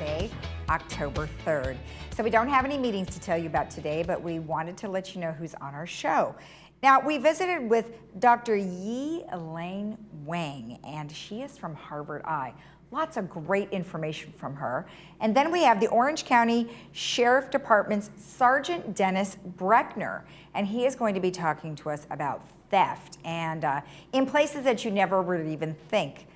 Saturday, October 3rd. So we don't have any meetings to tell you about today, but we wanted to let you know who's on our show. Now, we visited with Dr. Yi Elaine Wang, and she is from Harvard Eye. Lots of great information from her. And then we have the Orange County Sheriff Department's Sergeant Dennis Breckner, and he is going to be talking to us about theft and in places that you never would even think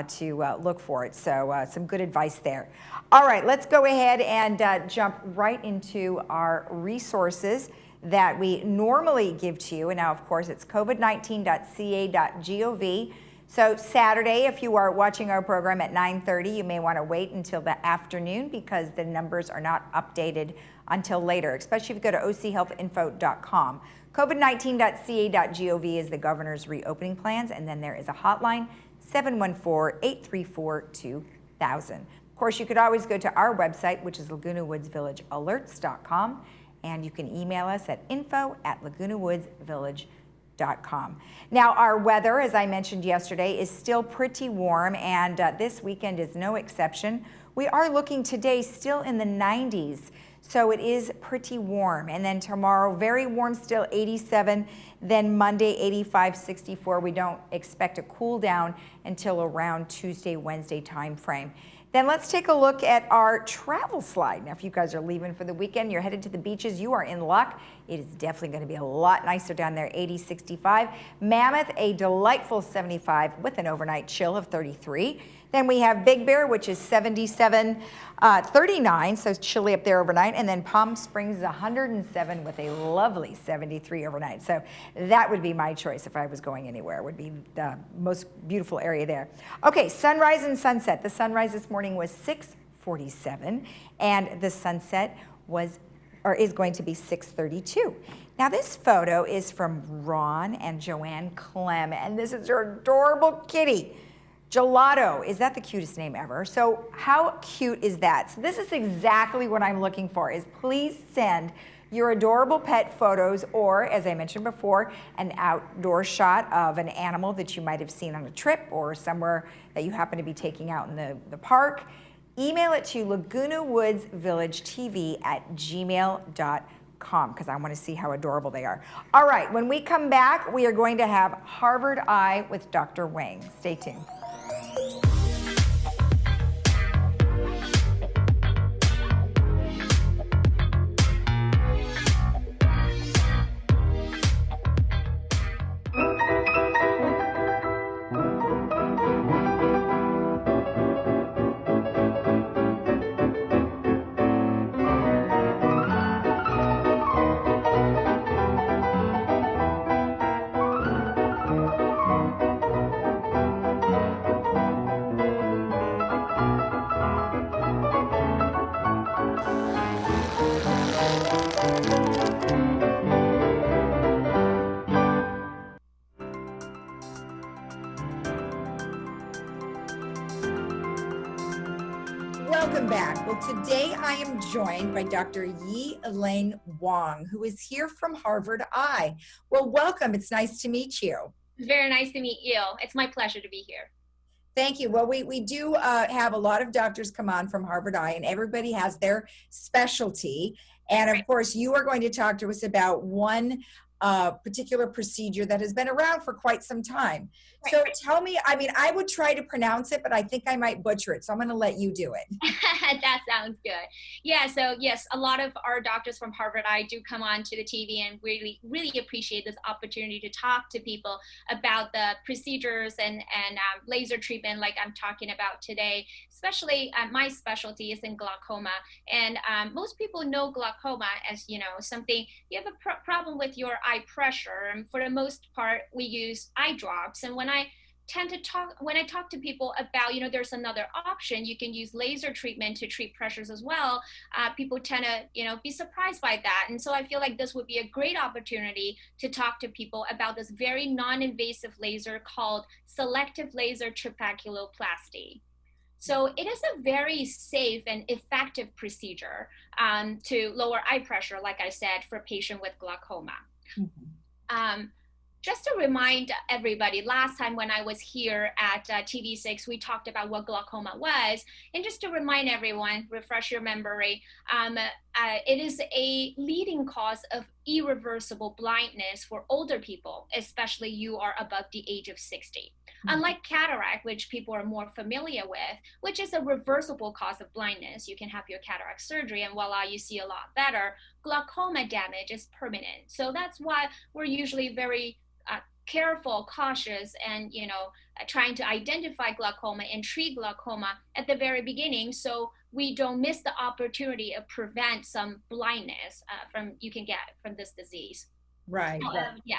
to look for it. So some good advice there. All right, let's go ahead and jump right into our resources that we normally give to you. And now, of course, it's covid19.ca.gov. So Saturday, if you are watching our program at 9:30, you may want to wait until the afternoon because the numbers are not updated until later, especially if you go to ochhealthinfo.com. covid19.ca.gov is the governor's reopening plans, and then there is a hotline, 714-834-2000. Of course, you could always go to our website, which is lagunawoodsvillagealerts.com, and you can email us at info@lagunawoodsvillage.com. Now, our weather, as I mentioned yesterday, is still pretty warm, and this weekend is no exception. We are looking today still in the 90s, so it is pretty warm. And then tomorrow, very warm still, 87. Then Monday, 85, 64. We don't expect a cool down until around Tuesday, Wednesday time frame. Then let's take a look at our travel slide. Now, if you guys are leaving for the weekend, you're headed to the beaches, you are in luck. It is definitely going to be a lot nicer down there, 80, 65. Mammoth, a delightful 75 with an overnight chill of 33. Then we have Big Bear, which is 77, 39, so it's chilly up there overnight. And then Palm Springs is 107 with a lovely 73 overnight. So that would be my choice if I was going anywhere. It would be the most beautiful area there. Okay, sunrise and sunset. The sunrise this morning was 6:47, and the sunset is going to be 6:32. Now this photo is from Ron and Joanne Clem, and this is her adorable kitty. Gelato, is that the cutest name ever? So how cute is that? So this is exactly what I'm looking for, is please send your adorable pet photos, or as I mentioned before, an outdoor shot of an animal that you might have seen on a trip or somewhere that you happen to be taking out in the park. Email it to lagunawoodsvillagetv@gmail.com because I want to see how adorable they are. All right, when we come back, we are going to have Harvard Eye with Dr. Wang. Stay tuned. Welcome back. Well, today I am joined by Dr. Yi Elaine Wang, who is here from Harvard Eye. Well, welcome. It's nice to meet you. Very nice to meet you. It's my pleasure to be here. Thank you. Well, we do have a lot of doctors come on from Harvard Eye, and everybody has their specialty. And of course, you are going to talk to us about one particular procedure that has been around for quite some time. Right. So tell me, I mean, I would try to pronounce it, but I think I might butcher it. So I'm going to let you do it. That sounds good. Yeah. So yes, a lot of our doctors from Harvard Eye do come on to the TV, and really, really appreciate this opportunity to talk to people about the procedures and laser treatment like I'm talking about today. Especially my specialty is in glaucoma. And most people know glaucoma as, you know, something, you have a problem with your eye pressure. And for the most part, we use eye drops. And when I talk to people about, you know, there's another option, you can use laser treatment to treat pressures as well. People tend to, you know, be surprised by that. And so I feel like this would be a great opportunity to talk to people about this very non-invasive laser called selective laser trabeculoplasty. So it is a very safe and effective procedure to lower eye pressure, like I said, for a patient with glaucoma. Mm-hmm. Just to remind everybody, last time when I was here at TV6, we talked about what glaucoma was. And just to remind everyone, refresh your memory, it is a leading cause of irreversible blindness for older people, especially you are above the age of 60. Unlike cataract, which people are more familiar with, which is a reversible cause of blindness, you can have your cataract surgery and voila, you see a lot better. Glaucoma damage is permanent. So that's why we're usually very careful, cautious, and trying to identify glaucoma and treat glaucoma at the very beginning, so we don't miss the opportunity of prevent some blindness from you can get from this disease. Right, right. Yeah.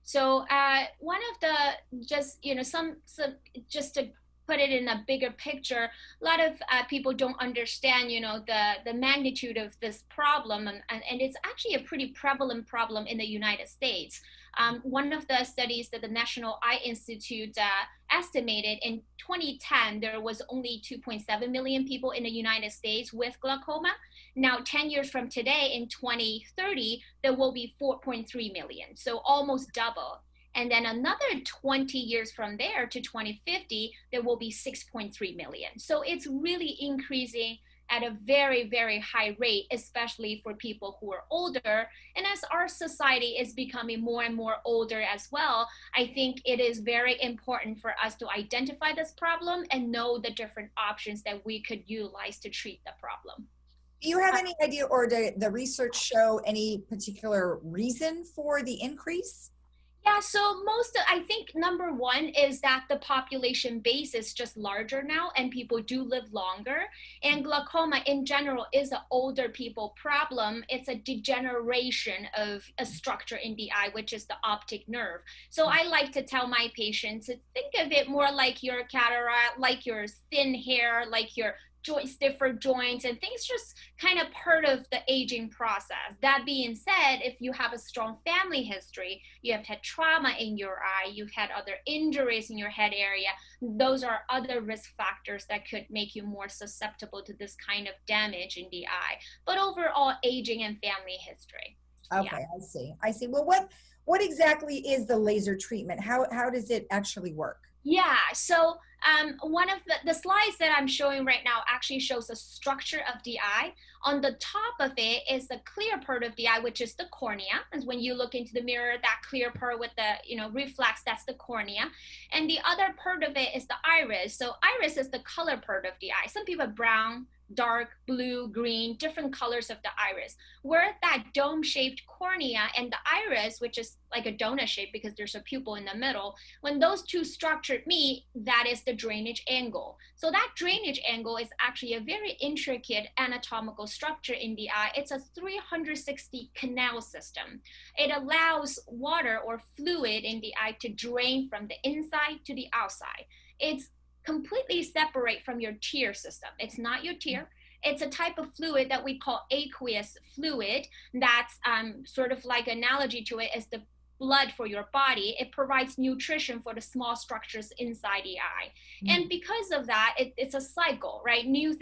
So one of the just some just to put it in a bigger picture, a lot of people don't understand the magnitude of this problem, and it's actually a pretty prevalent problem in the United States. One of the studies that the National Eye Institute estimated in 2010, there was only 2.7 million people in the United States with glaucoma. Now, 10 years from today, in 2030, there will be 4.3 million, so almost double. And then another 20 years from there to 2050, there will be 6.3 million. So it's really increasing at a very, very high rate, especially for people who are older. And as our society is becoming more and more older as well, I think it is very important for us to identify this problem and know the different options that we could utilize to treat the problem. Do you have any idea, or did the research show any particular reason for the increase? Yeah, so I think number one is that the population base is just larger now and people do live longer. And glaucoma in general is an older people problem. It's a degeneration of a structure in the eye, which is the optic nerve. So I like to tell my patients to think of it more like your cataract, like your thin hair, like your joints, different joints, and things just kind of part of the aging process. That being said, if you have a strong family history, you have had trauma in your eye, you've had other injuries in your head area, those are other risk factors that could make you more susceptible to this kind of damage in the eye. But overall, aging and family history. Okay, Yeah. I see. I see. Well, what exactly is the laser treatment? How does it actually work? Yeah, so one of the slides that I'm showing right now actually shows the structure of the eye. On the top of it is the clear part of the eye, which is the cornea. And when you look into the mirror, that clear part with the reflex, that's the cornea. And the other part of it is the iris. So iris is the color part of the eye. Some people have brown, dark, blue, green, different colors of the iris. Where that dome-shaped cornea and the iris, which is like a donut shape because there's a pupil in the middle, when those two structures meet, that is the drainage angle. So that drainage angle is actually a very intricate anatomical structure in the eye. It's a 360 canal system. It allows water or fluid in the eye to drain from the inside to the outside. It's completely separate from your tear system. It's not your tear. It's a type of fluid that we call aqueous fluid. That's sort of like analogy to it is the blood for your body. It provides nutrition for the small structures inside the eye. And because of that, it's a cycle, right? New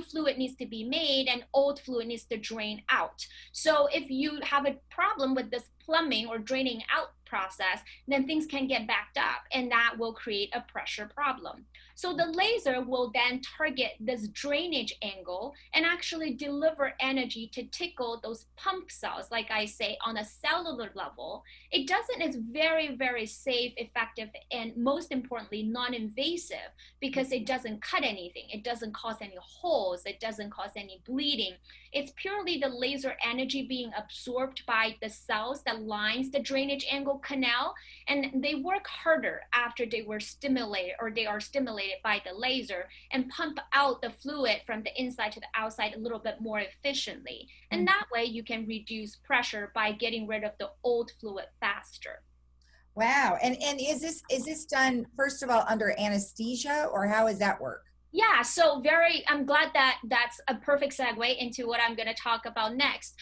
fluid needs to be made and old fluid needs to drain out. So if you have a problem with this plumbing or draining out process, then things can get backed up and that will create a pressure problem. So the laser will then target this drainage angle and actually deliver energy to tickle those pump cells, like I say, on a cellular level. It doesn't, it's very, very safe, effective, and most importantly, non-invasive because it doesn't cut anything. It doesn't cause any holes. It doesn't cause any bleeding. It's purely the laser energy being absorbed by the cells that lines the drainage angle canal, and they work harder after they were stimulated or they are stimulated by the laser and pump out the fluid from the inside to the outside a little bit more efficiently. And that way you can reduce pressure by getting rid of the old fluid faster. Wow. And is this done first of all under anesthesia, or how does that work? Yeah, so I'm glad that that's a perfect segue into what I'm going to talk about next.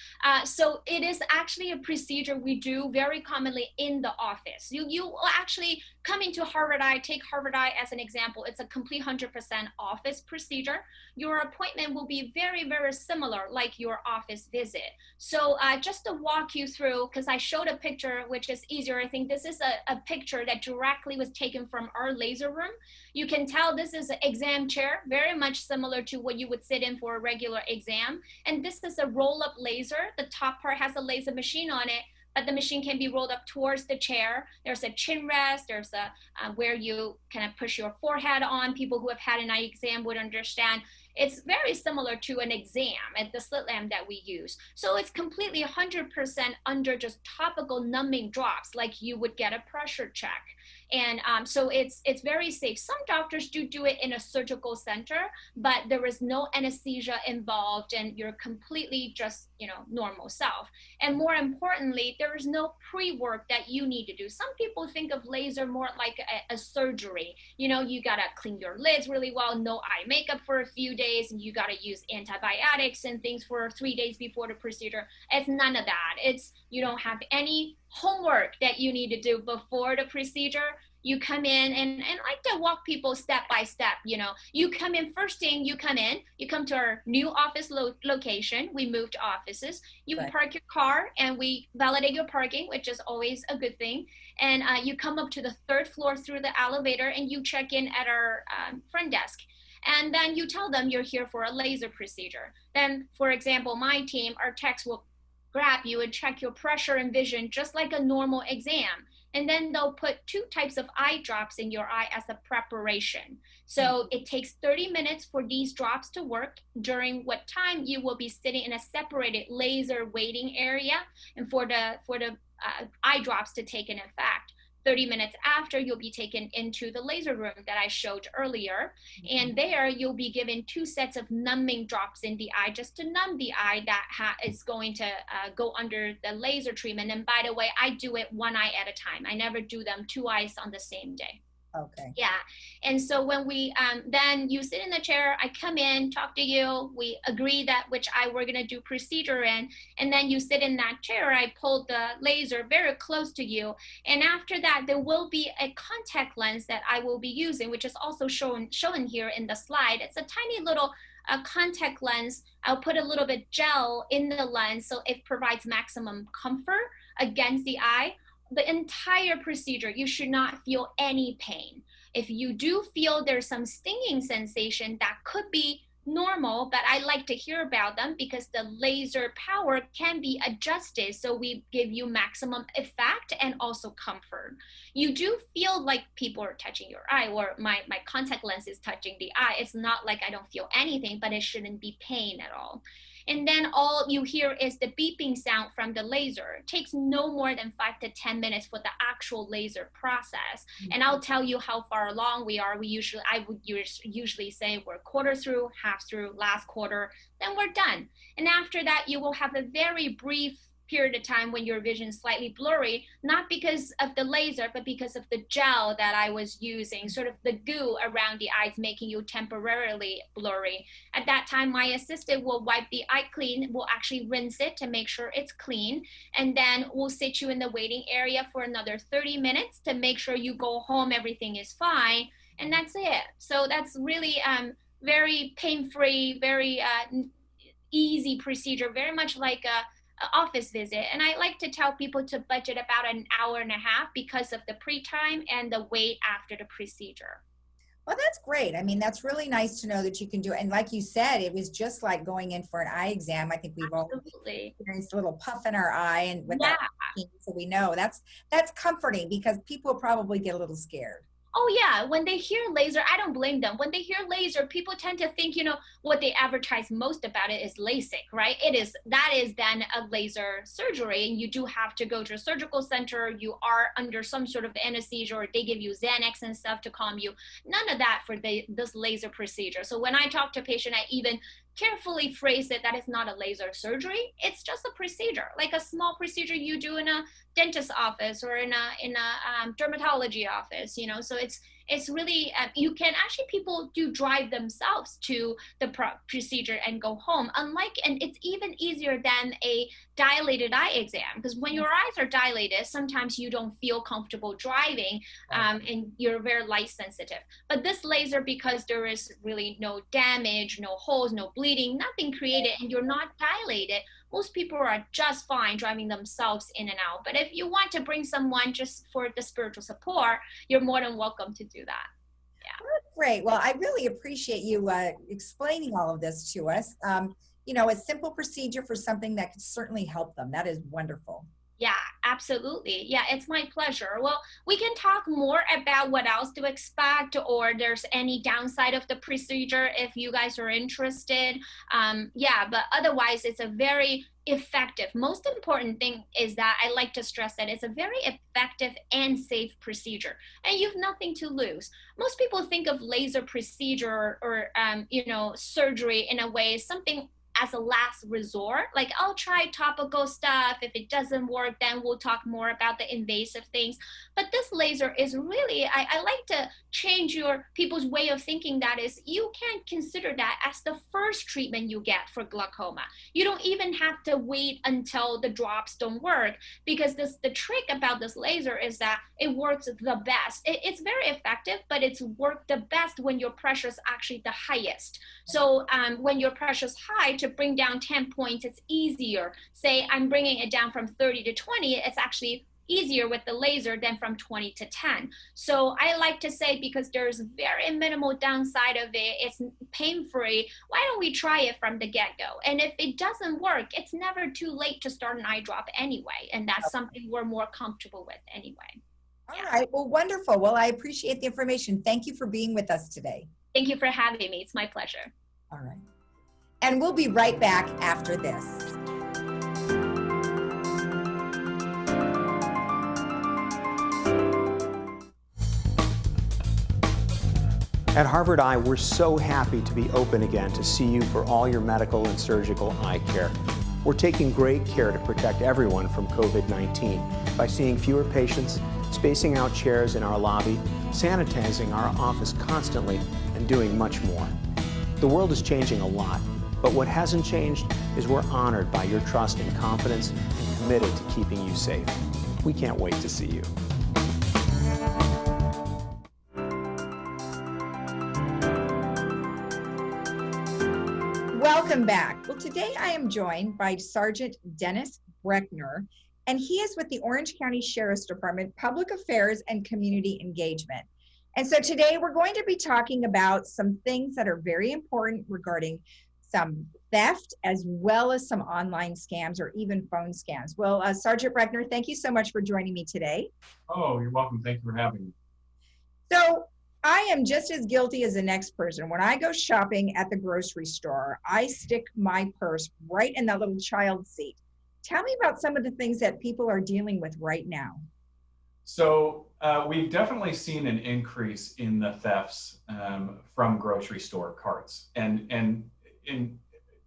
So it is actually a procedure we do very commonly in the office. You will actually come into Harvard Eye, take Harvard Eye as an example. It's a complete 100% office procedure. Your appointment will be very, very similar like your office visit. So just to walk you through, because I showed a picture, which is easier. I think this is a picture that directly was taken from our laser room. You can tell this is an exam chair, very much similar to what you would sit in for a regular exam. And this is a roll-up laser. The top part has a laser machine on it, but the machine can be rolled up towards the chair. There's a chin rest. There's a where you kind of push your forehead on. People who have had an eye exam would understand. It's very similar to an exam at the slit lamp that we use. So it's completely 100% under just topical numbing drops, like you would get a pressure check. And so it's very safe. Some doctors do it in a surgical center, but there is no anesthesia involved, and you're completely just, normal self. And more importantly, there is no pre-work that you need to do. Some people think of laser more like a surgery. You gotta clean your lids really well, no eye makeup for a few days, and you gotta use antibiotics and things for 3 days before the procedure. It's none of that. You don't have any homework that you need to do before the procedure. You come in, and I like to walk people step by step. You come in, first thing you come to our new office location. We moved offices. You Right. park your car, and we validate your parking, which is always a good thing. And you come up to the third floor through the elevator, and you check in at our front desk. And then you tell them you're here for a laser procedure. Then, for example, my team, our techs will grab you and check your pressure and vision just like a normal exam. And then they'll put 2 types of eye drops in your eye as a preparation. So it takes 30 minutes for these drops to work, during what time you will be sitting in a separated laser waiting area, and for the eye drops to take in effect. 30 minutes after, you'll be taken into the laser room that I showed earlier. And there you'll be given 2 sets of numbing drops in the eye, just to numb the eye that is going to go under the laser treatment. And by the way, I do it 1 eye at a time. I never do them 2 eyes on the same day. Okay. Yeah. And so when we, then you sit in the chair, I come in, talk to you, we agree that which eye we're going to do procedure in. And then you sit in that chair, I pull the laser very close to you. And after that, there will be a contact lens that I will be using, which is also shown here in the slide. It's a tiny little contact lens. I'll put a little bit gel in the lens, so it provides maximum comfort against the eye. The entire procedure, you should not feel any pain. If you do feel there's some stinging sensation, that could be normal, but I like to hear about them because the laser power can be adjusted, so we give you maximum effect and also comfort. You do feel like people are touching your eye, or my contact lens is touching the eye. It's not like I don't feel anything, but it shouldn't be pain at all. And then all you hear is the beeping sound from the laser. It takes no more than 5 to 10 minutes for the actual laser process. And I'll tell you how far along we are. I would usually say we're quarter through, half through, last quarter, then we're done. And after that, you will have a very brief period of time when your vision is slightly blurry, not because of the laser, but because of the gel that I was using, sort of the goo around the eyes, making you temporarily blurry. At that time, my assistant will wipe the eye clean, will actually rinse it to make sure it's clean, and then we'll sit you in the waiting area for another 30 minutes to make sure you go home, everything is fine, and that's it. So that's really very pain-free, very easy procedure, very much like a office visit. And I like to tell people to budget about an hour and a half because of the pre-time and the wait after the procedure. Well, that's great. I mean, that's really nice to know that you can do it. And like you said, it was just like going in for an eye exam. I think we've all Absolutely. experienced a little puff in our eye, and with Yeah. that, so we know that's comforting, because people probably get a little scared. Oh yeah, when they hear laser, I don't blame them. When they hear laser, people tend to think, what they advertise most about it is LASIK, right? That is then a laser surgery, and you do have to go to a surgical center. You are under some sort of anesthesia, or they give you Xanax and stuff to calm you. None of that for this laser procedure. So when I talk to a patient, I even carefully phrase it that it's not a laser surgery. It's just a procedure, like a small procedure you do in a dentist office or in a dermatology office. So it's really, you can actually, people do drive themselves to the procedure and go home. And it's even easier than a dilated eye exam, because when your eyes are dilated, sometimes you don't feel comfortable driving, and you're very light sensitive. But this laser, because there is really no damage, no holes, no bleeding, nothing created, and you're not dilated, most people are just fine driving themselves in and out. But if you want to bring someone just for the spiritual support, you're more than welcome to do that. Yeah. Great. Well, I really appreciate you explaining all of this to us. A simple procedure for something that could certainly help them. That is wonderful. Yeah, absolutely. Yeah, it's my pleasure. Well, we can talk more about what else to expect, or there's any downside of the procedure if you guys are interested. But otherwise, it's a very effective. Most important thing is that I like to stress that it's a very effective and safe procedure, and you've nothing to lose. Most people think of laser procedure or surgery in a way something as a last resort, like I'll try topical stuff. If it doesn't work, then we'll talk more about the invasive things. But this laser is really, I like to change people's way of thinking. That is, you can consider that as the first treatment you get for glaucoma. You don't even have to wait until the drops don't work, because the trick about this laser is that it works the best. It's very effective, but it's worked the best when your pressure is actually the highest. So when your pressure is high, to bring down 10 points, it's easier. Say I'm bringing it down from 30 to 20, it's actually easier with the laser than from 20 to 10. So I like to say, because there's very minimal downside of it, it's pain-free, why don't we try it from the get-go? And if it doesn't work, it's never too late to start an eye drop anyway. And that's something we're more comfortable with anyway. All right. Well, wonderful. Well, I appreciate the information. Thank you for being with us today. Thank you for having me. It's my pleasure. All right. And we'll be right back after this. At Harvard Eye, we're so happy to be open again to see you for all your medical and surgical eye care. We're taking great care to protect everyone from COVID-19 by seeing fewer patients, spacing out chairs in our lobby, sanitizing our office constantly, and doing much more. The world is changing a lot, but what hasn't changed is we're honored by your trust and confidence and committed to keeping you safe. We can't wait to see you. Welcome back. Well, today I am joined by Sergeant Dennis Breckner, and he is with the Orange County Sheriff's Department, Public Affairs and Community Engagement. And so today we're going to be talking about some things that are very important regarding some theft, as well as some online scams or even phone scams. Well, Sergeant Breckner, thank you so much for joining me today. Oh, you're welcome. Thank you for having me. So I am just as guilty as the next person. When I go shopping at the grocery store, I stick my purse right in that little child seat. Tell me about some of the things that people are dealing with right now. So we've definitely seen an increase in the thefts from grocery store carts. And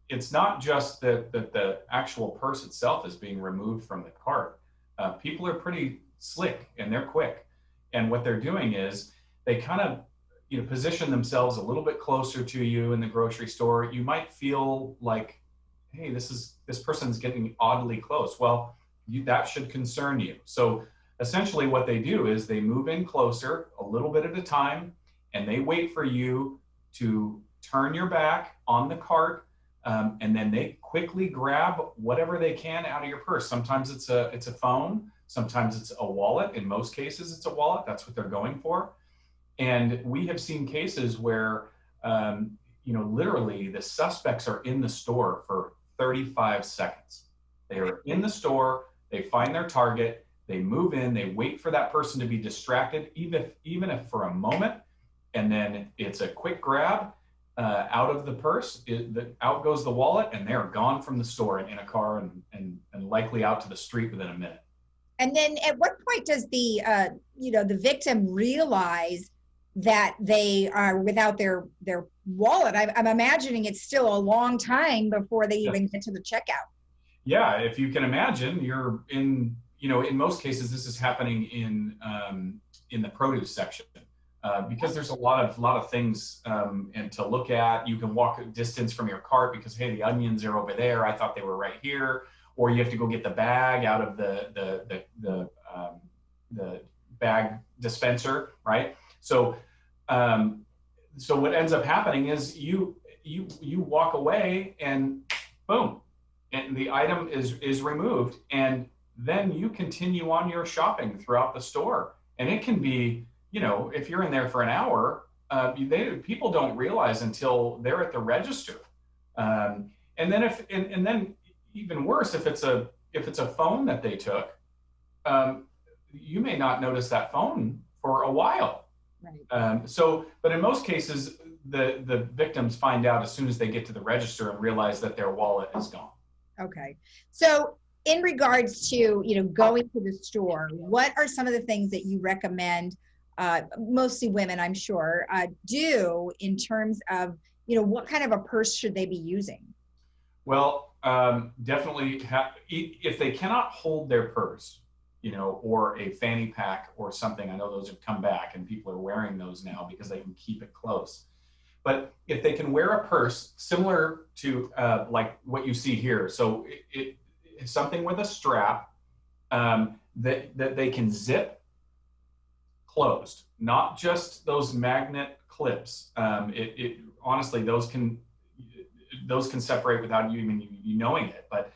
it's not just that the actual purse itself is being removed from the cart. People are pretty slick and they're quick. And what they're doing is they kind of position themselves a little bit closer to you in the grocery store. You might feel like, hey, this person's getting oddly close. Well, that should concern you. So essentially what they do is they move in closer a little bit at a time, and they wait for you to turn your back on the cart, and then they quickly grab whatever they can out of your purse. Sometimes it's a phone, sometimes it's a wallet. In most cases, it's a wallet. That's what they're going for. And we have seen cases where, literally the suspects are in the store for 35 seconds. They are in the store, they find their target, they move in, they wait for that person to be distracted, even if for a moment, and then it's a quick grab out of the purse, out goes the wallet, and they're gone from the store and in a car and likely out to the street within a minute. And then at what point does the victim realize that they are without their wallet? I'm imagining it's still a long time before they even get to the checkout. Yeah, if you can imagine, you're in most cases, this is happening in the produce section. because there's a lot of things and to look at. You can walk a distance from your cart because, hey, the onions are over there. I thought they were right here. Or you have to go get the bag out of the bag dispenser, right? So what ends up happening is you walk away and boom, and the item is removed, and then you continue on your shopping throughout the store. And it can be, if you're in there for an hour, people don't realize until they're at the register. And then even worse, if it's a phone that they took, you may not notice that phone for a while. Right. But in most cases, the victims find out as soon as they get to the register and realize that their wallet is gone. Okay. So in regards to, going to the store, what are some of the things that you recommend, mostly women, I'm sure, do in terms of, what kind of a purse should they be using? Well, definitely if they cannot hold their purse, or a fanny pack or something. I know those have come back and people are wearing those now because they can keep it close. But if they can wear a purse similar to like what you see here, so it's something with a strap that they can zip closed, not just those magnet clips. Honestly, those can separate without you even knowing it. But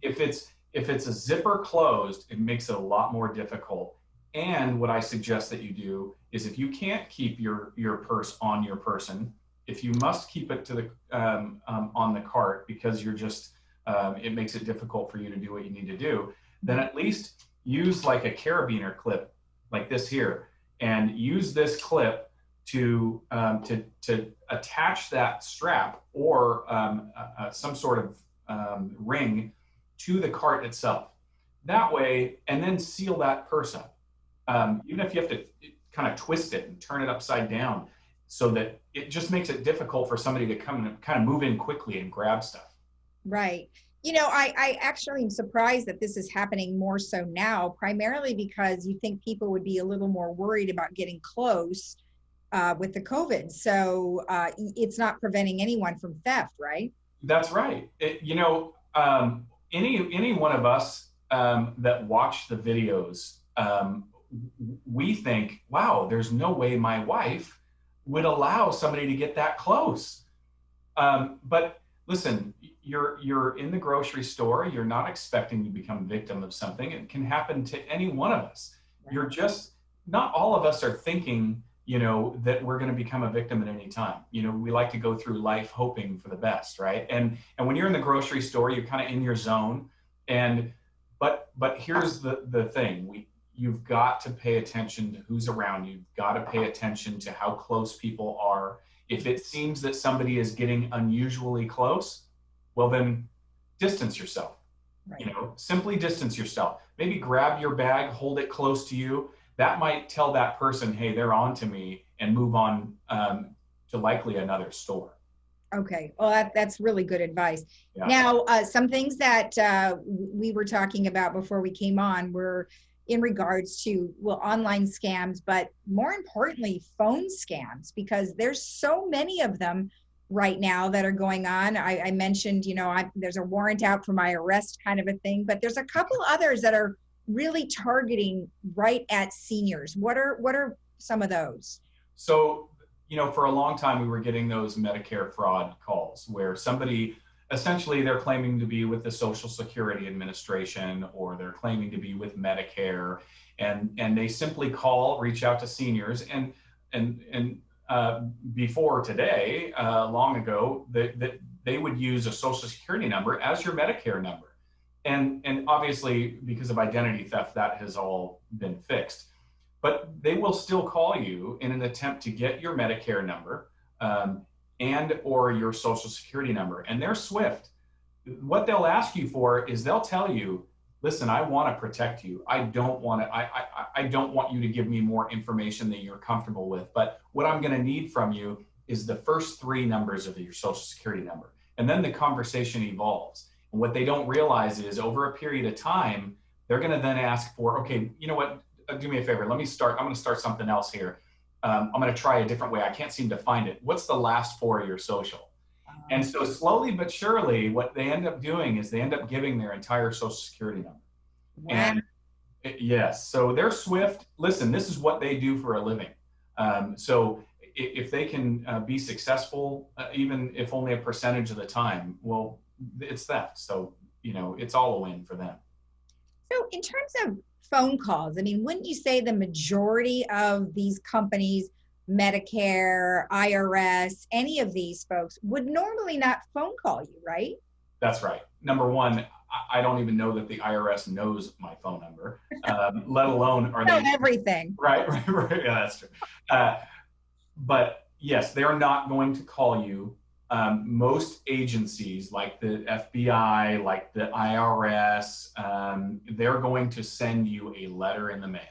if it's a zipper closed, it makes it a lot more difficult. And what I suggest that you do is, if you can't keep your purse on your person, if you must keep it to the on the cart because you're just it makes it difficult for you to do what you need to do, then at least use like a carabiner clip like this here, and use this clip to attach that strap or some sort of ring to the cart itself. That way, and then seal that purse up. Even if you have to kind of twist it and turn it upside down, so that it just makes it difficult for somebody to come and kind of move in quickly and grab stuff. Right. I actually am surprised that this is happening more so now, primarily because you think people would be a little more worried about getting close with the COVID. So it's not preventing anyone from theft, right? That's right. Any one of us that watch the videos, we think, wow, there's no way my wife would allow somebody to get that close. But listen, you're in the grocery store. You're not expecting to become a victim of something. It can happen to any one of us. Right. You're just, not all of us are thinking, that we're going to become a victim at any time. We like to go through life hoping for the best, right? And when you're in the grocery store, you're kind of in your zone. But here's the thing. You've got to pay attention to who's around you. You've got to pay attention to how close people are. If it seems that somebody is getting unusually close, well, then distance yourself. Right. Simply distance yourself. Maybe grab your bag, hold it close to you. That might tell that person, hey, they're on to me, and move on to likely another store. Okay. Well, that's really good advice. Yeah. Now, some things that we were talking about before we came on were in regards to, online scams, but more importantly, phone scams, because there's so many of them right now that are going on. I mentioned, there's a warrant out for my arrest kind of a thing, but there's a couple others that are really targeting right at seniors. What are some of those? So, for a long time, we were getting those Medicare fraud calls where somebody, essentially, they're claiming to be with the Social Security Administration, or they're claiming to be with Medicare, and they simply reach out to seniors. And before today, long ago, that they would use a Social Security number as your Medicare number. And obviously, because of identity theft, that has all been fixed. But they will still call you in an attempt to get your Medicare number and or your Social Security number. And they're swift. What they'll ask you for is, they'll tell you, listen, I want to protect you. I don't want you to give me more information than you're comfortable with. But what I'm going to need from you is the first 3 numbers of your Social Security number. And then the conversation evolves. And what they don't realize is, over a period of time, they're going to then ask for, okay, you know what, do me a favor. I'm going to start something else here. I'm going to try a different way. I can't seem to find it. What's the last four of your social? And so slowly but surely, what they end up doing is they end up giving their entire social security number. Wow. And yes, so they're swift. Listen, this is what they do for a living. So if they can be successful, even if only a percentage of the time, well, it's theft. So, it's all a win for them. So in terms of phone calls, I mean, wouldn't you say the majority of these companies, Medicare, IRS, any of these folks would normally not phone call you, right? That's right. Number one, I don't even know that the IRS knows my phone number, let alone are they everything. Right. Yeah, that's true. But yes, they are not going to call you. Most agencies like the FBI, like the IRS, they're going to send you a letter in the mail,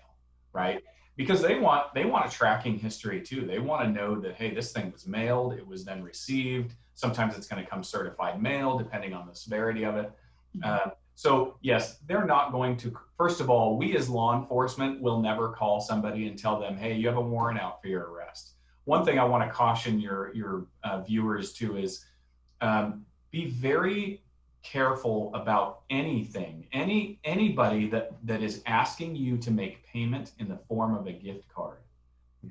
right? Because they want a tracking history too. They want to know that, hey, this thing was mailed, it was then received. Sometimes it's going to come certified mail, depending on the severity of it. So yes, they're not going to. First of all, we as law enforcement will never call somebody and tell them, hey, you have a warrant out for your arrest. One thing I want to caution your viewers too is be very careful about anything, anybody that is asking you to make payment in the form of a gift card.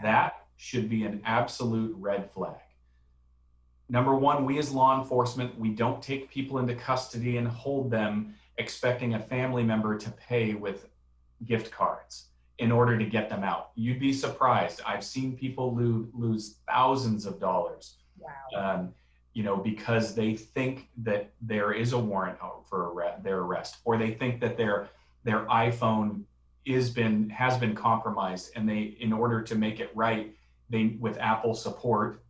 That should be an absolute red flag. Number one, we as law enforcement, we don't take people into custody and hold them expecting a family member to pay with gift cards in order to get them out. You'd be surprised. I've seen people lose thousands of dollars. Wow. Because they think that there is a warrant out for their arrest, or they think that their iPhone has been compromised, and they, in order to make it right, with Apple support,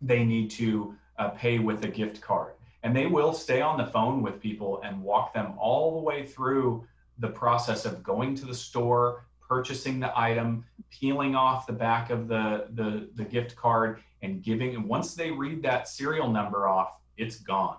they need to pay with a gift card. And they will stay on the phone with people and walk them all the way through the process of going to the store, purchasing the item, peeling off the back of the gift card, and giving. And once they read that serial number off, it's gone.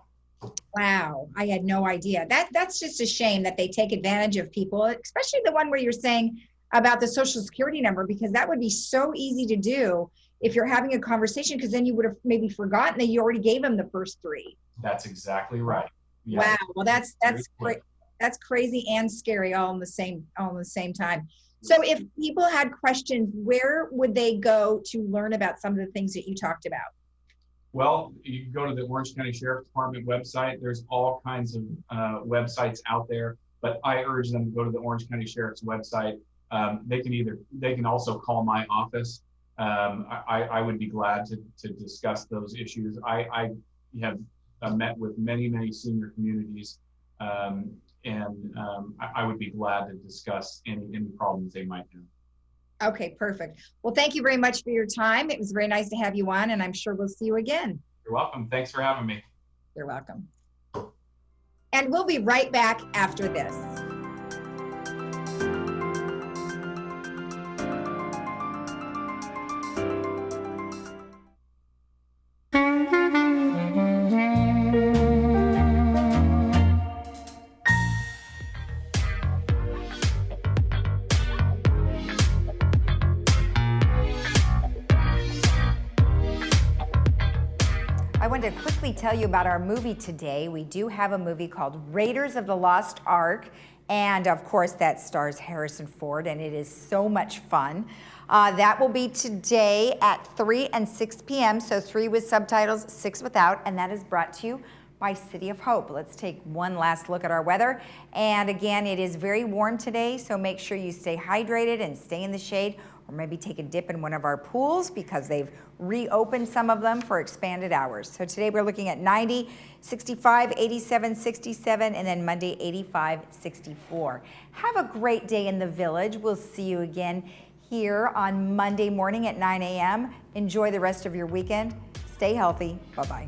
Wow, I had no idea. That's just a shame that they take advantage of people, especially the one where you're saying about the social security number, because that would be so easy to do if you're having a conversation, because then you would have maybe forgotten that you already gave them the first three. That's exactly right. Yeah. Wow. Well, that's great. That's crazy and scary all in the same time. So if people had questions, where would they go to learn about some of the things that you talked about? Well, you can go to the Orange County Sheriff's Department website. There's all kinds of websites out there, but I urge them to go to the Orange County Sheriff's website. They can also call my office. I would be glad to discuss those issues. I have met with many senior communities, and I would be glad to discuss any problems they might have. Okay, perfect. Well, thank you very much for your time. It was very nice to have you on, and I'm sure we'll see you again. You're welcome. Thanks for having me. You're welcome. And we'll be right back after this. I wanted to quickly tell you about our movie today. We do have a movie called Raiders of the Lost Ark, and of course that stars Harrison Ford, and it is so much fun. That will be today at 3 and 6 p.m., so 3 with subtitles, 6 without, and that is brought to you by City of Hope. Let's take one last look at our weather. And again, it is very warm today, so make sure you stay hydrated and stay in the shade, or maybe take a dip in one of our pools because they've reopened some of them for expanded hours. So today we're looking at 90, 65, 87, 67, and then Monday 85, 64. Have a great day in the village. We'll see you again here on Monday morning at 9 a.m. Enjoy the rest of your weekend. Stay healthy. Bye-bye.